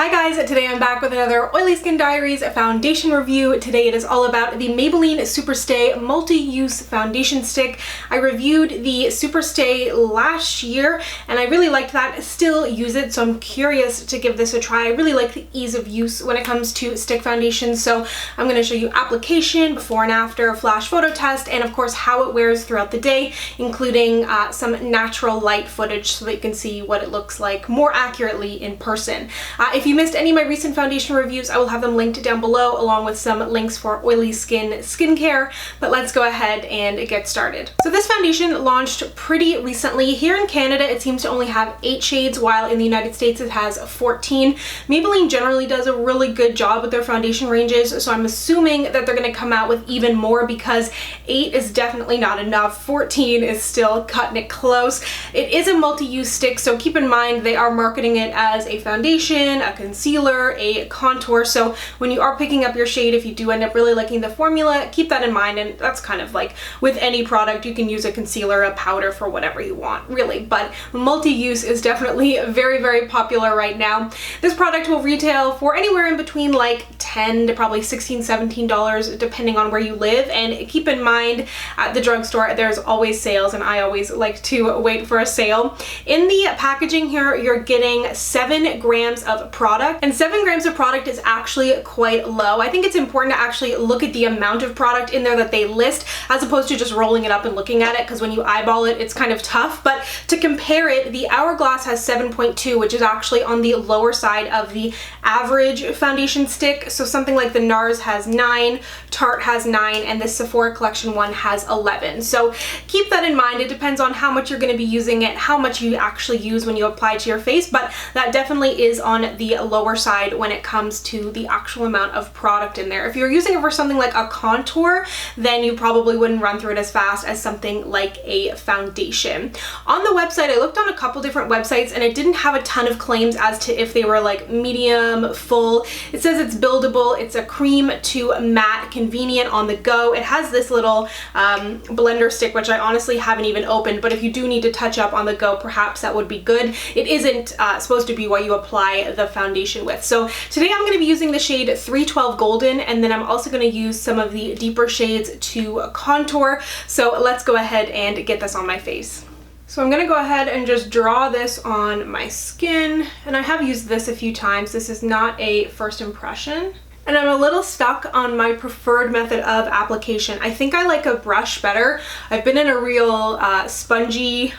Hi guys, today I'm back with another Oily Skin Diaries foundation review. Today it is all about the Maybelline SuperStay Multi-Use Foundation Stick. I reviewed the SuperStay last year and I really liked that. Still use it, so I'm curious to give this a try. I really like the ease of use when it comes to stick foundations, so I'm going to show you application, before and after, flash photo test, and of course how it wears throughout the day, including some natural light footage so that you can see what it looks like more accurately in person. If you missed any of my recent foundation reviews, I will have them linked down below along with some links for oily skin skincare, but let's go ahead and get started. So this foundation launched pretty recently. Here in Canada it seems to only have 8 shades, while in the United States it has 14. Maybelline generally does a really good job with their foundation ranges, so I'm assuming that they're going to come out with even more because 8 is definitely not enough. 14 is still cutting it close. It is a multi-use stick, so keep in mind they are marketing it as a foundation, a concealer, a contour, so when you are picking up your shade, if you do end up really liking the formula, keep that in mind. And that's kind of like with any product, you can use a concealer, a powder for whatever you want, really, but multi-use is definitely very, very popular right now. This product will retail for anywhere in between like $10 to probably $16, $17 depending on where you live, and keep in mind at the drugstore there's always sales and I always like to wait for a sale. In the packaging here you're getting 7 grams of product, and 7 grams of product is actually quite low. I think it's important to actually look at the amount of product in there that they list as opposed to just rolling it up and looking at it, because when you eyeball it, it's kind of tough. But to compare it, the Hourglass has 7.2, which is actually on the lower side of the average foundation stick. So something like the NARS has 9, Tarte has 9, and the Sephora Collection one has 11. So keep that in mind. It depends on how much you're going to be using it, how much you actually use when you apply to your face, but that definitely is on the lower side when it comes to the actual amount of product in there. If you're using it for something like a contour, then you probably wouldn't run through it as fast as something like a foundation. On the website, I looked on a couple different websites and it didn't have a ton of claims as to if they were like medium, full. It says it's buildable, it's a cream to matte, convenient on the go. It has this little blender stick, which I honestly haven't even opened, but if you do need to touch up on the go, perhaps that would be good. It isn't supposed to be what you apply the foundation with. So today I'm going to be using the shade 312 Golden, and then I'm also going to use some of the deeper shades to contour. So let's go ahead and get this on my face. So I'm going to go ahead and just draw this on my skin, and I have used this a few times. This is not a first impression. And I'm a little stuck on my preferred method of application. I think I like a brush better. I've been in a real spongy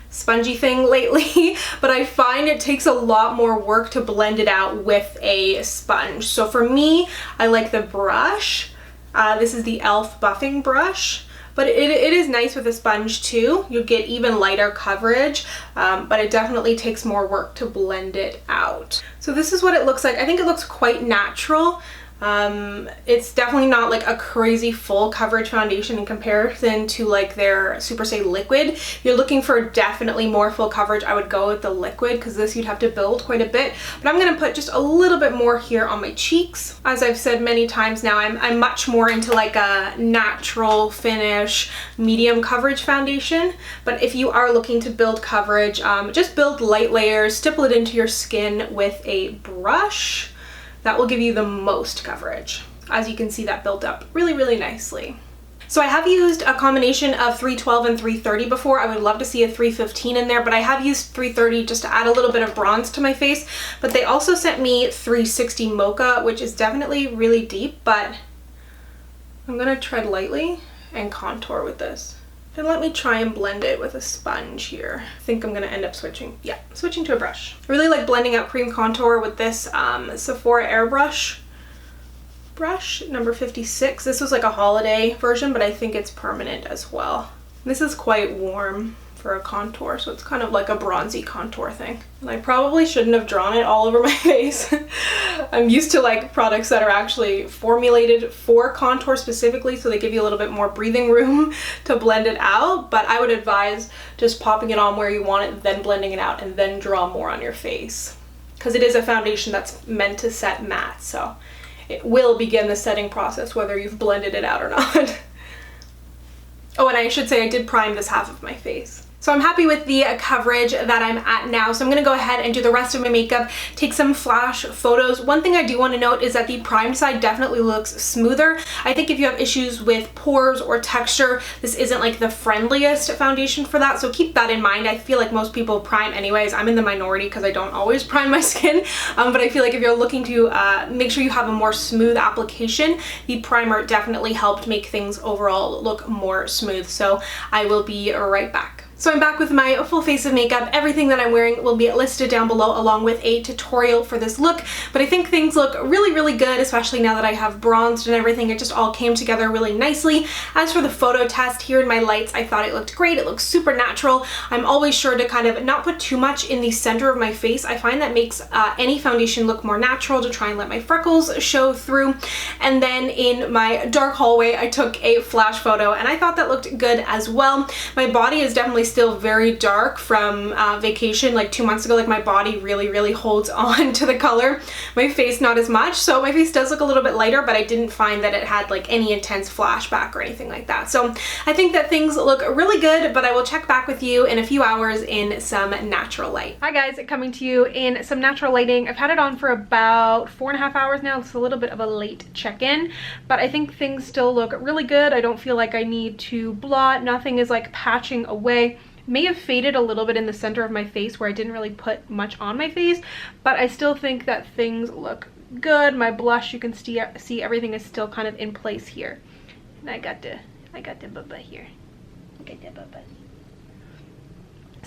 thing lately, but I find it takes a lot more work to blend it out with a sponge. So for me, I like the brush. This is the e.l.f. buffing brush, but it is nice with a sponge too. You get even lighter coverage, but it definitely takes more work to blend it out. So this is what it looks like. I think it looks quite natural. It's definitely not like a crazy full coverage foundation in comparison to like their SuperStay liquid. If you're looking for definitely more full coverage, I would go with the liquid, because this you'd have to build quite a bit. But I'm going to put just a little bit more here on my cheeks. As I've said many times now, I'm much more into like a natural finish, medium coverage foundation. But if you are looking to build coverage, just build light layers, stipple it into your skin with a brush. That will give you the most coverage. As you can see, that built up really, really nicely. So I have used a combination of 312 and 330 before. I would love to see a 315 in there, but I have used 330 just to add a little bit of bronze to my face. But they also sent me 360 Mocha, which is definitely really deep, but I'm gonna tread lightly and contour with this. And let me try and blend it with a sponge here. I think I'm gonna end up switching to a brush. I really like blending out cream contour with this Sephora Airbrush brush, number 56. This was like a holiday version, but I think it's permanent as well. This is quite warm for a contour, so it's kind of like a bronzy contour thing. And I probably shouldn't have drawn it all over my face. I'm used to like products that are actually formulated for contour specifically, so they give you a little bit more breathing room to blend it out, but I would advise just popping it on where you want it, then blending it out, and then draw more on your face. Because it is a foundation that's meant to set matte, so it will begin the setting process whether you've blended it out or not. Oh, and I should say I did prime this half of my face. So I'm happy with the coverage that I'm at now. So I'm gonna go ahead and do the rest of my makeup, take some flash photos. One thing I do want to note is that the primed side definitely looks smoother. I think if you have issues with pores or texture, this isn't like the friendliest foundation for that. So keep that in mind. I feel like most people prime anyways. I'm in the minority because I don't always prime my skin. But I feel like if you're looking to make sure you have a more smooth application, the primer definitely helped make things overall look more smooth. So I will be right back. So I'm back with my full face of makeup. Everything that I'm wearing will be listed down below along with a tutorial for this look, but I think things look really, really good, especially now that I have bronzed and everything. It just all came together really nicely. As for the photo test here in my lights, I thought it looked great. It looks super natural. I'm always sure to kind of not put too much in the center of my face. I find that makes any foundation look more natural, to try and let my freckles show through. And then in my dark hallway, I took a flash photo and I thought that looked good as well. My body is definitely still very dark from vacation like 2 months ago. Like my body really holds on to the color. My face not as much, so my face does look a little bit lighter, but I didn't find that it had like any intense flashback or anything like that. So I think that things look really good, but I will check back with you in a few hours in some natural light. Hi guys, coming to you in some natural lighting. I've had it on for about 4.5 hours now. It's a little bit of a late check-in, but I think things still look really good. I don't feel like I need to blot. Nothing is like patching away. May have faded a little bit in the center of my face where I didn't really put much on my face, but I still think that things look good. My blush, you can see everything is still kind of in place here. And I got the bubba here. Look at the bubba.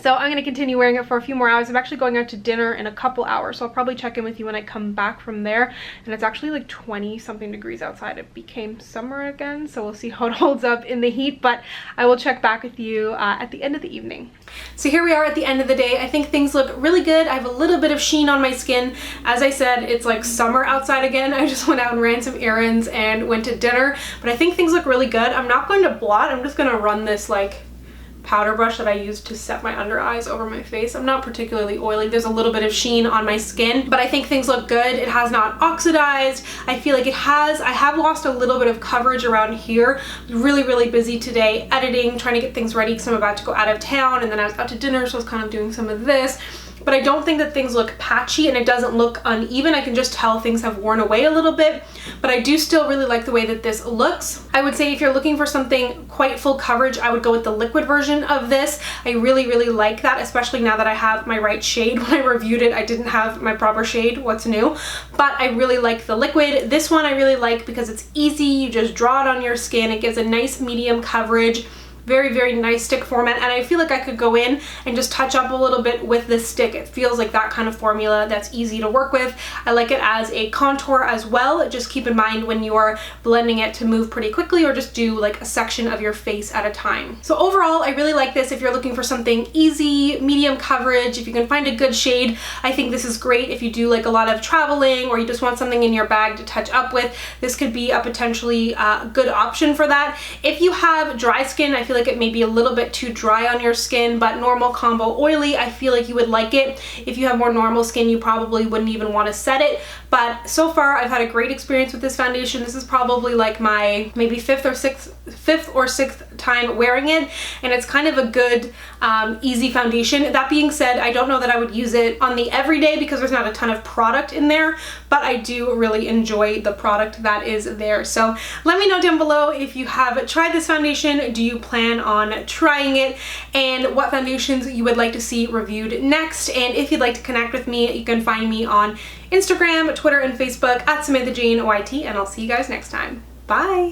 So I'm going to continue wearing it for a few more hours. I'm actually going out to dinner in a couple hours, so I'll probably check in with you when I come back from there. And it's actually like 20 something degrees outside. It became summer again, so we'll see how it holds up in the heat, but I will check back with you at the end of the evening. So here we are at the end of the day. I think things look really good. I have a little bit of sheen on my skin. As I said, it's like summer outside again. I just went out and ran some errands and went to dinner, but I think things look really good. I'm not going to blot. I'm just going to run this like powder brush that I used to set my under eyes over my face. I'm not particularly oily. There's a little bit of sheen on my skin, but I think things look good. It has not oxidized. I feel like it has. I have lost a little bit of coverage around here. Really busy today editing, trying to get things ready because I'm about to go out of town, and then I was out to dinner, so I was kind of doing some of this. But I don't think that things look patchy, and it doesn't look uneven. I can just tell things have worn away a little bit, but I do still really like the way that this looks. I would say if you're looking for something quite full coverage, I would go with the liquid version of this. I really like that, especially now that I have my right shade. When I reviewed it, I didn't have my proper shade. What's new? But I really like the liquid. This one I really like because it's easy. You just draw it on your skin. It gives a nice medium coverage. Very nice stick format, and I feel like I could go in and just touch up a little bit with this stick. It feels like that kind of formula that's easy to work with. I like it as a contour as well. Just keep in mind when you're blending it to move pretty quickly, or just do like a section of your face at a time. So overall, I really like this if you're looking for something easy, medium coverage. If you can find a good shade, I think this is great. If you do like a lot of traveling, or you just want something in your bag to touch up with, this could be a potentially good option for that. If you have dry skin, I feel like it may be a little bit too dry on your skin, but normal, combo, oily, I feel like you would like it. If you have more normal skin, you probably wouldn't even want to set it. But so far, I've had a great experience with this foundation. This is probably like my maybe fifth or sixth time wearing it, and it's kind of a good, easy foundation. That being said, I don't know that I would use it on the everyday because there's not a ton of product in there, but I do really enjoy the product that is there. So let me know down below if you have tried this foundation. Do you plan on trying it, and what foundations you would like to see reviewed next? And if you'd like to connect with me, you can find me on Instagram, Twitter, and Facebook at SamanthaJaneYT, and I'll see you guys next time. Bye!